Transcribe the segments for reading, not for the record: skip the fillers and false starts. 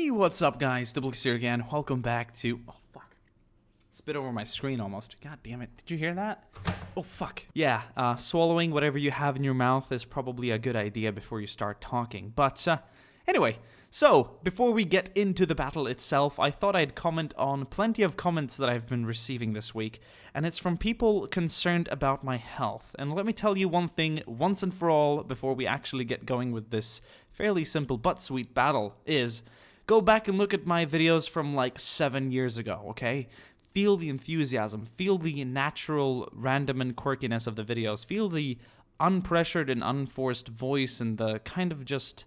Hey, what's up guys? Diplexheated here again. Welcome back to... Oh, fuck. Spit over my screen almost. God damn it. Did you hear that? Oh, fuck. Yeah, swallowing whatever you have in your mouth is probably a good idea before you start talking. But, anyway, so, before we get into the battle itself, I thought I'd comment on plenty of comments that I've been receiving this week, and it's from people concerned about my health. And let me tell you one thing once and for all before we actually get going with this fairly simple but sweet battle is... Go back and look at my videos from like 7 years ago, okay? Feel the enthusiasm, feel the natural random and quirkiness of the videos, feel the unpressured and unforced voice and the kind of just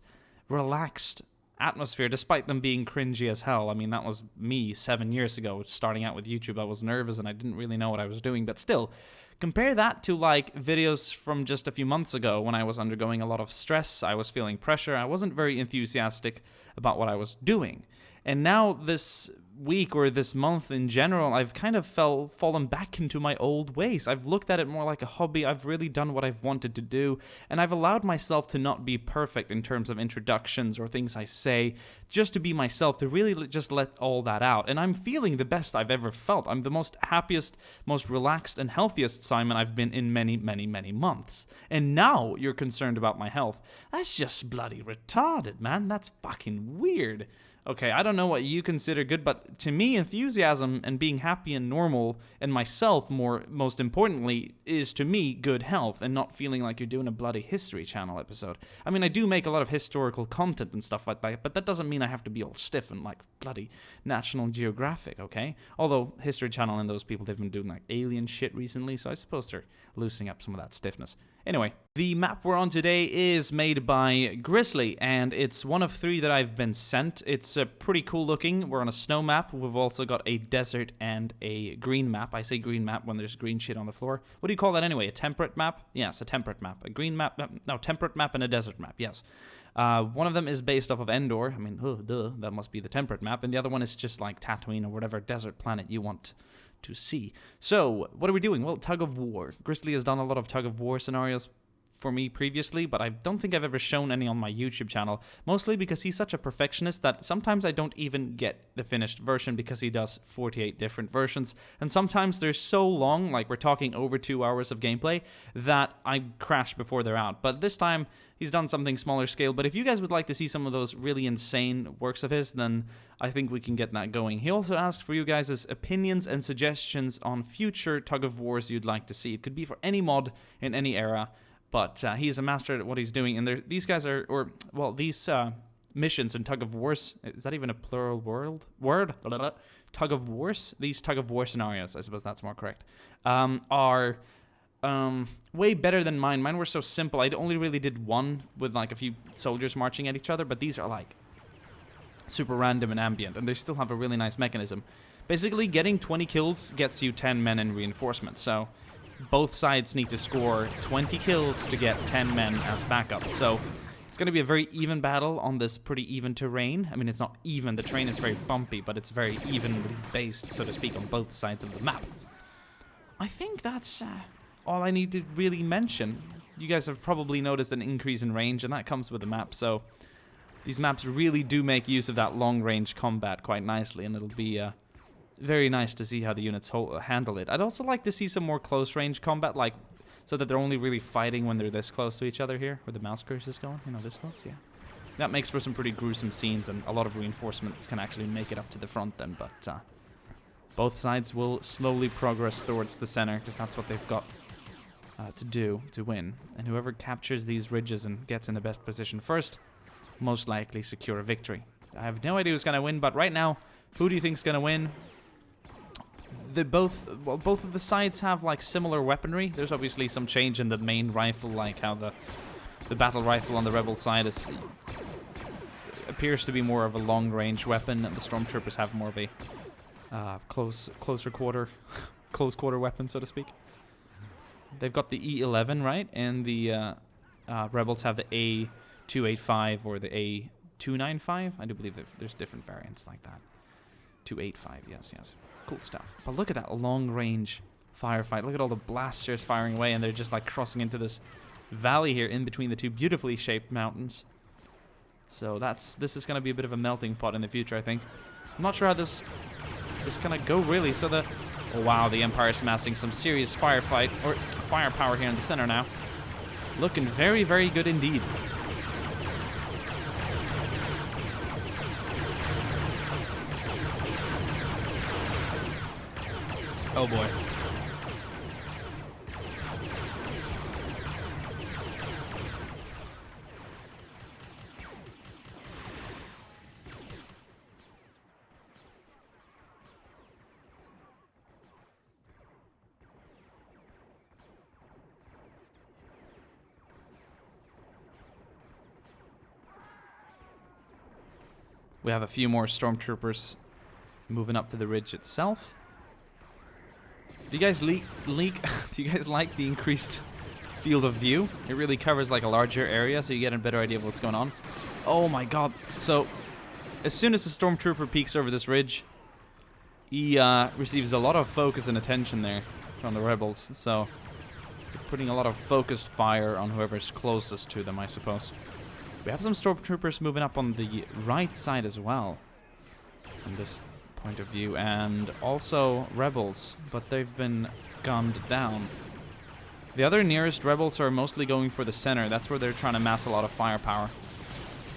relaxed atmosphere, despite them being cringy as hell. I mean, that was me 7 years ago, starting out with YouTube. I was nervous and I didn't really know what I was doing, but still, compare that to like videos from just a few months ago when I was undergoing a lot of stress, I was feeling pressure, I wasn't very enthusiastic about what I was doing. And now this week or this month in general, I've kind of fallen back into my old ways. I've looked at it more like a hobby. I've really done what I've wanted to do, and I've allowed myself to not be perfect in terms of introductions or things I say, just to be myself, to really just let all that out. And I'm feeling the best I've ever felt. I'm the most happiest, most relaxed, and healthiest Simon I've been in many, many, many months. And now you're concerned about my health. That's just bloody retarded, man. That's fucking weird. Okay, I don't know what you consider good, but to me, enthusiasm and being happy and normal and myself, most importantly, is to me good health and not feeling like you're doing a bloody History Channel episode. I mean, I do make a lot of historical content and stuff like that, but that doesn't mean I have to be all stiff and like bloody National Geographic, okay? Although History Channel and those people, they've been doing like alien shit recently, so I suppose they're loosening up some of that stiffness. Anyway, the map we're on today is made by Grizzly, and it's one of 3 that I've been sent. It's pretty cool looking. We're on a snow map. We've also got a desert and a green map. I say green map when there's green shit on the floor. What do you call that anyway? A temperate map? Yes, a temperate map. A green map? No, temperate map and a desert map, yes. One of them is based off of Endor. I mean, duh, that must be the temperate map. And the other one is just like Tatooine or whatever desert planet you want to see. So, what are we doing? Well, Tug of War. Grizzly has done a lot of Tug of War scenarios for me previously, but I don't think I've ever shown any on my YouTube channel, mostly because he's such a perfectionist that sometimes I don't even get the finished version because he does 48 different versions, and sometimes they're so long, like we're talking over 2 hours of gameplay, that I crash before they're out. But this time, he's done something smaller scale, but if you guys would like to see some of those really insane works of his, then I think we can get that going. He also asked for you guys' opinions and suggestions on future Tug of Wars you'd like to see. It could be for any mod in any era, but he's a master at what he's doing, and these guys are, these missions in Tug of Wars, is that even a plural word? Tug of Wars? These Tug of War scenarios, I suppose that's more correct, are way better than mine. Mine were so simple. I only really did one with like a few soldiers marching at each other, but these are like super random and ambient, and they still have a really nice mechanism. Basically, getting 20 kills gets you 10 men in reinforcement, so both sides need to score 20 kills to get 10 men as backup. So it's going to be a very even battle on this pretty even terrain. I mean, it's not even. The terrain is very bumpy, but it's very evenly based, so to speak, on both sides of the map. I think that's all I need to really mention. You guys have probably noticed an increase in range, and that comes with the map, so these maps really do make use of that long-range combat quite nicely, and it'll be very nice to see how the units handle it. I'd also like to see some more close-range combat, like, so that they're only really fighting when they're this close to each other here, where the mouse cursor is going, you know, this close, yeah. That makes for some pretty gruesome scenes, and a lot of reinforcements can actually make it up to the front then, but both sides will slowly progress towards the center, because that's what they've got to do to win. And whoever captures these ridges and gets in the best position first, most likely secure a victory. I have no idea who's going to win, but right now, who do you think's going to win? Both of the sides have like similar weaponry. There's obviously some change in the main rifle, like how the battle rifle on the Rebel side appears to be more of a long-range weapon, and the Stormtroopers have more of a close quarter weapon, so to speak. They've got the E11, right? And the Rebels have the A285 or the A295. I do believe there's different variants like that. 285, yes. Cool stuff. But look at that long-range firefight. Look at all the blasters firing away, and they're just like crossing into this valley here in between the two beautifully shaped mountains. So this is going to be a bit of a melting pot in the future, I think. I'm not sure how this is going to go, really. So oh, wow, the Empire's massing some serious firepower here in the center now. Looking very, very good indeed. Oh boy. We have a few more Stormtroopers moving up to the ridge itself. Do you guys do you guys like the increased field of view? It really covers like a larger area, so you get a better idea of what's going on. Oh my god. So, as soon as the Stormtrooper peeks over this ridge, he receives a lot of focus and attention there from the Rebels. So, putting a lot of focused fire on whoever's closest to them, I suppose. We have some Stormtroopers moving up on the right side as well, from this point of view, and also Rebels, but they've been gunned down. The other nearest Rebels are mostly going for the center. That's where they're trying to mass a lot of firepower.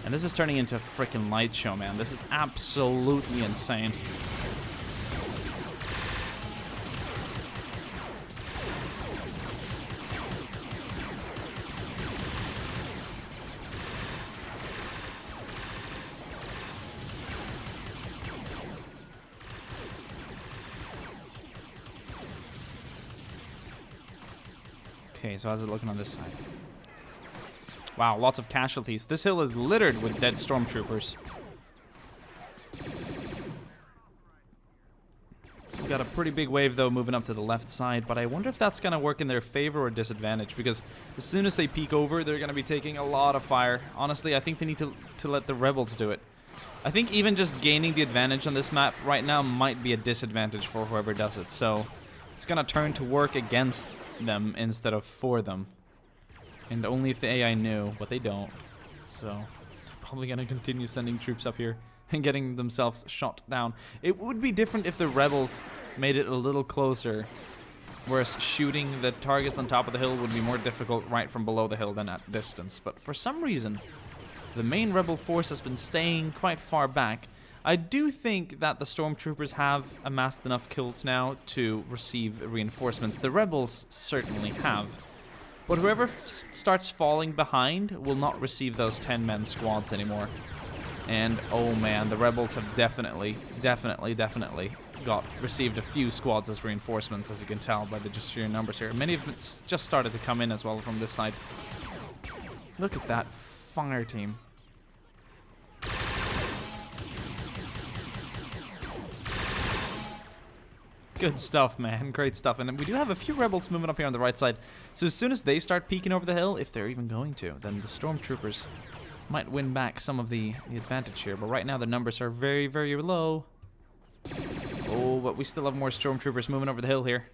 And this is turning into a freaking light show, man. This is absolutely insane. Okay, so how's it looking on this side? Wow, lots of casualties. This hill is littered with dead Stormtroopers. We've got a pretty big wave, though, moving up to the left side, but I wonder if that's going to work in their favor or disadvantage, because as soon as they peek over, they're going to be taking a lot of fire. Honestly, I think they need to let the Rebels do it. I think even just gaining the advantage on this map right now might be a disadvantage for whoever does it, so it's going to turn to work against them instead of for them. And only if the AI knew, but they don't. So, they're probably going to continue sending troops up here and getting themselves shot down. It would be different if the Rebels made it a little closer, whereas shooting the targets on top of the hill would be more difficult right from below the hill than at distance. But for some reason, the main Rebel force has been staying quite far back. I do think that the Stormtroopers have amassed enough kills now to receive reinforcements. The Rebels certainly have. But whoever starts falling behind will not receive those 10-man squads anymore. And, oh man, the Rebels have definitely received a few squads as reinforcements, as you can tell by the just sheer numbers here. Many of them just started to come in as well from this side. Look at that fire team. Good stuff, man. Great stuff. And then we do have a few Rebels moving up here on the right side. So as soon as they start peeking over the hill, if they're even going to, then the Stormtroopers might win back some of the advantage here. But right now the numbers are very, very low. Oh, but we still have more Stormtroopers moving over the hill here.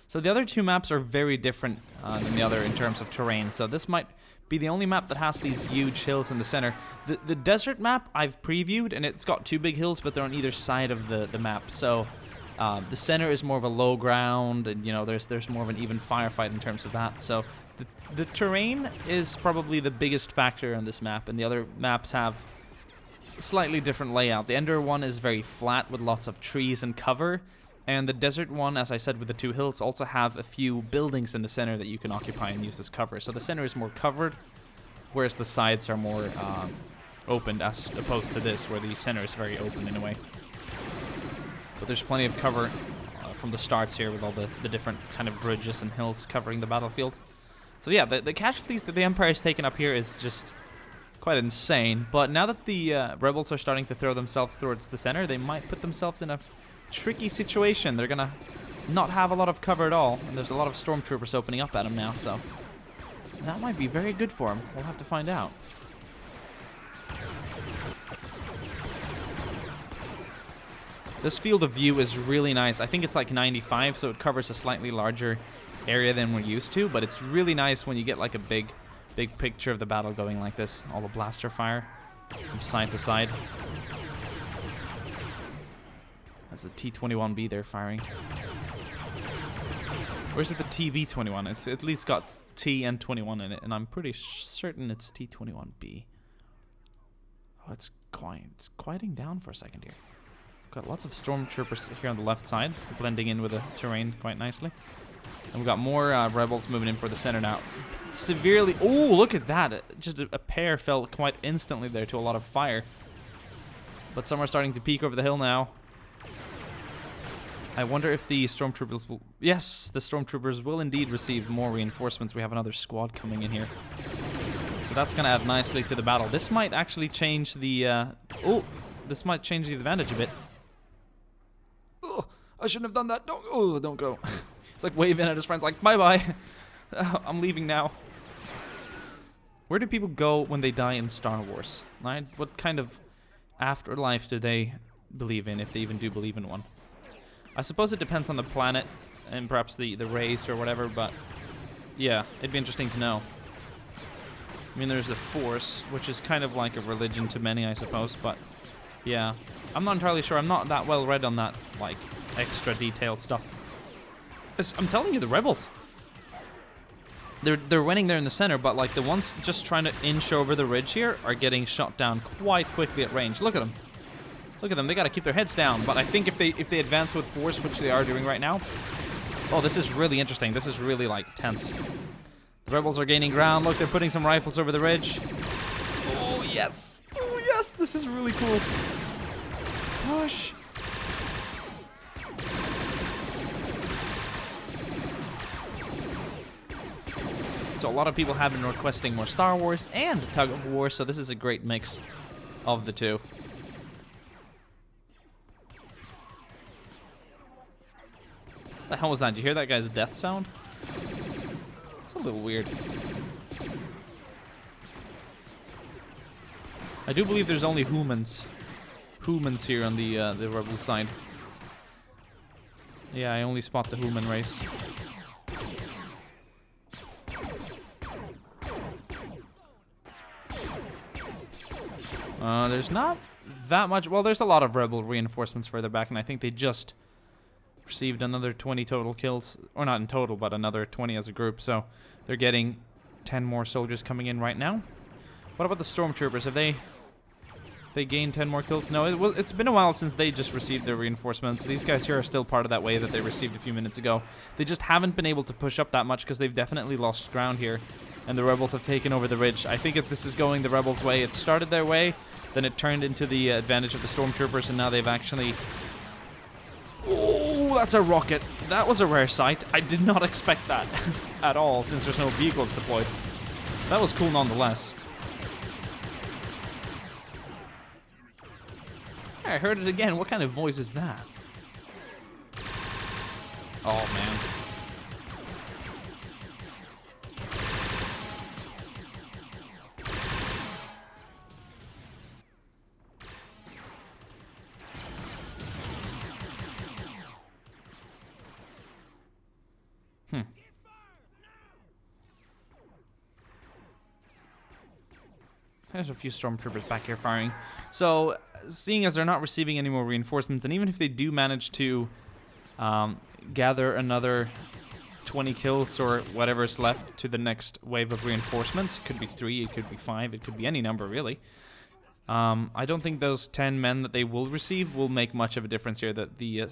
So the other two maps are very different than the other in terms of terrain. So this might be the only map that has these huge hills in the center. The desert map I've previewed, and it's got two big hills, but they're on either side of the map. So the center is more of a low ground, and you know there's more of an even firefight in terms of that. So the terrain is probably the biggest factor on this map, and the other maps have slightly different layout. The Ender one is very flat with lots of trees and cover, and the desert one, as I said, with the two hills, also have a few buildings in the center that you can occupy and use as cover. So the center is more covered, whereas the sides are more opened, as opposed to this, where the center is very open in a way. But there's plenty of cover from the starts here with all the different kind of bridges and hills covering the battlefield. So yeah, the casualties that the Empire has taken up here is just quite insane. But now that the Rebels are starting to throw themselves towards the center, they might put themselves in a tricky situation. They're gonna not have a lot of cover at all, and there's a lot of Stormtroopers opening up at them now, so that might be very good for them. We'll have to find out. This field of view is really nice. I think it's like 95, so it covers a slightly larger area than we're used to, but it's really nice when you get like a big picture of the battle going like this. All the blaster fire. from side to side. That's the T-21B they're firing. Or is it the TB-21? It's at least got T and 21 in it, and I'm pretty certain it's T-21B. Oh, it's quieting down for a second here. Got lots of Stormtroopers here on the left side, blending in with the terrain quite nicely. And we've got more Rebels moving in for the center now. Severely... Oh, look at that. Just a pair fell quite instantly there to a lot of fire. But some are starting to peek over the hill now. I wonder if the Stormtroopers will... Yes, the Stormtroopers will indeed receive more reinforcements. We have another squad coming in here. So that's going to add nicely to the battle. This might actually change the... this might change the advantage a bit. Oh, I shouldn't have done that. Don't go. It's like waving at his friends like, bye-bye. I'm leaving now. Where do people go when they die in Star Wars? Right? What kind of afterlife do they believe in, if they even do believe in one? I suppose it depends on the planet and perhaps the race or whatever, but yeah, it'd be interesting to know. I mean, there's the Force, which is kind of like a religion to many, I suppose, but yeah. I'm not entirely sure. I'm not that well read on that, like, extra detailed stuff. I'm telling you, the Rebels. They're winning there in the center, but like the ones just trying to inch over the ridge here are getting shot down quite quickly at range. Look at them. Look at them. They got to keep their heads down. But I think if they advance with force, which they are doing right now, oh, this is really interesting. This is really like tense. The Rebels are gaining ground. Look, they're putting some rifles over the ridge. Oh yes. Oh yes. This is really cool. Push. So a lot of people have been requesting more Star Wars and Tug of War, so this is a great mix of the two. What the hell was that? Did you hear that guy's death sound? It's a little weird. I do believe there's only humans here on the Rebel side. Yeah, I only spot the human race. There's not that much. Well, there's a lot of Rebel reinforcements further back, and I think they just received another 20 total kills. Or not in total, but another 20 as a group. So they're getting 10 more soldiers coming in right now. What about the Stormtroopers? Have they gained 10 more kills? No, it's been a while since they just received their reinforcements. These guys here are still part of that wave that they received a few minutes ago. They just haven't been able to push up that much because they've definitely lost ground here. And the Rebels have taken over the ridge. I think if this is going the Rebels' way, it started their way, then it turned into the advantage of the Stormtroopers, and now they've actually... Oh, that's a rocket. That was a rare sight. I did not expect that at all, since there's no vehicles deployed. That was cool nonetheless. I heard it again. What kind of voice is that? Oh, man. There's a few Stormtroopers back here firing. So, seeing as they're not receiving any more reinforcements, and even if they do manage to gather another 20 kills or whatever's left to the next wave of reinforcements, it could be 3, it could be 5, it could be any number, really. I don't think those 10 men that they will receive will make much of a difference here. That the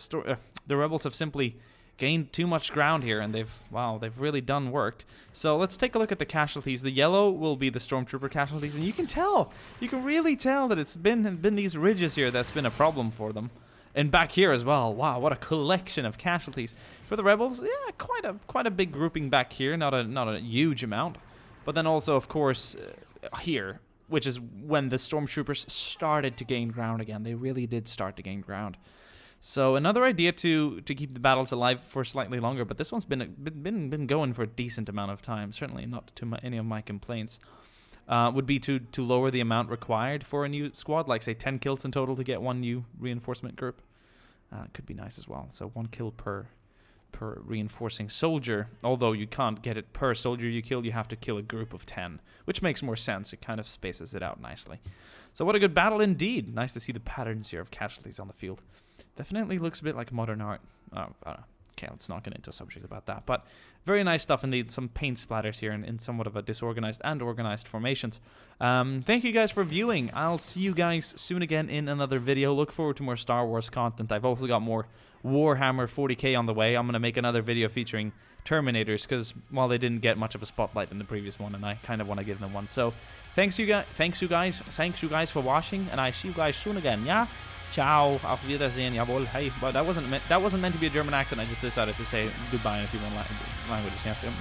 Rebels have simply gained too much ground here, and they've really done work. So let's take a look at the casualties. The yellow will be the Stormtrooper casualties, and you can really tell that it's been these ridges here that's been a problem for them. And back here as well. Wow, what a collection of casualties. For the Rebels, yeah, quite a big grouping back here, not a huge amount. But then also, of course, here, which is when the Stormtroopers started to gain ground again. They really did start to gain ground. So another idea to keep the battles alive for slightly longer, but this one's been going for a decent amount of time. Certainly not to any of my complaints. Would be to lower the amount required for a new squad, like say 10 kills in total to get one new reinforcement group. Could be nice as well. So 1 kill per reinforcing soldier. Although you can't get it per soldier you kill, you have to kill a group of 10, which makes more sense. It kind of spaces it out nicely. So what a good battle indeed. Nice to see the patterns here of casualties on the field. Definitely looks a bit like modern art. Oh, I don't know. Okay, let's not get into a subject about that. But very nice stuff indeed. Some paint splatters here in somewhat of a disorganized and organized formations. Thank you guys for viewing. I'll see you guys soon again in another video. Look forward to more Star Wars content. I've also got more Warhammer 40k on the way. I'm going to make another video featuring Terminators because, well, they didn't get much of a spotlight in the previous one, and I kind of want to give them one. So thanks you guys for watching, and I see you guys soon again, yeah? Ciao, auf Wiedersehen, jawohl, hey, but that wasn't meant to be a German accent. I just decided to say goodbye in a few more languages. Yes, bye.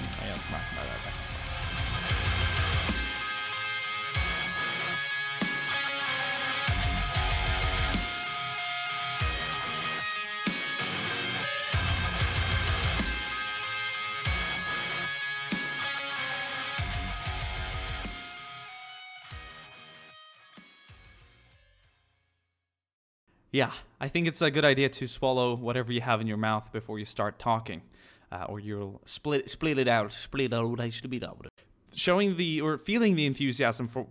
Yeah, I think it's a good idea to swallow whatever you have in your mouth before you start talking, or you'll split it out. Showing the or feeling the enthusiasm for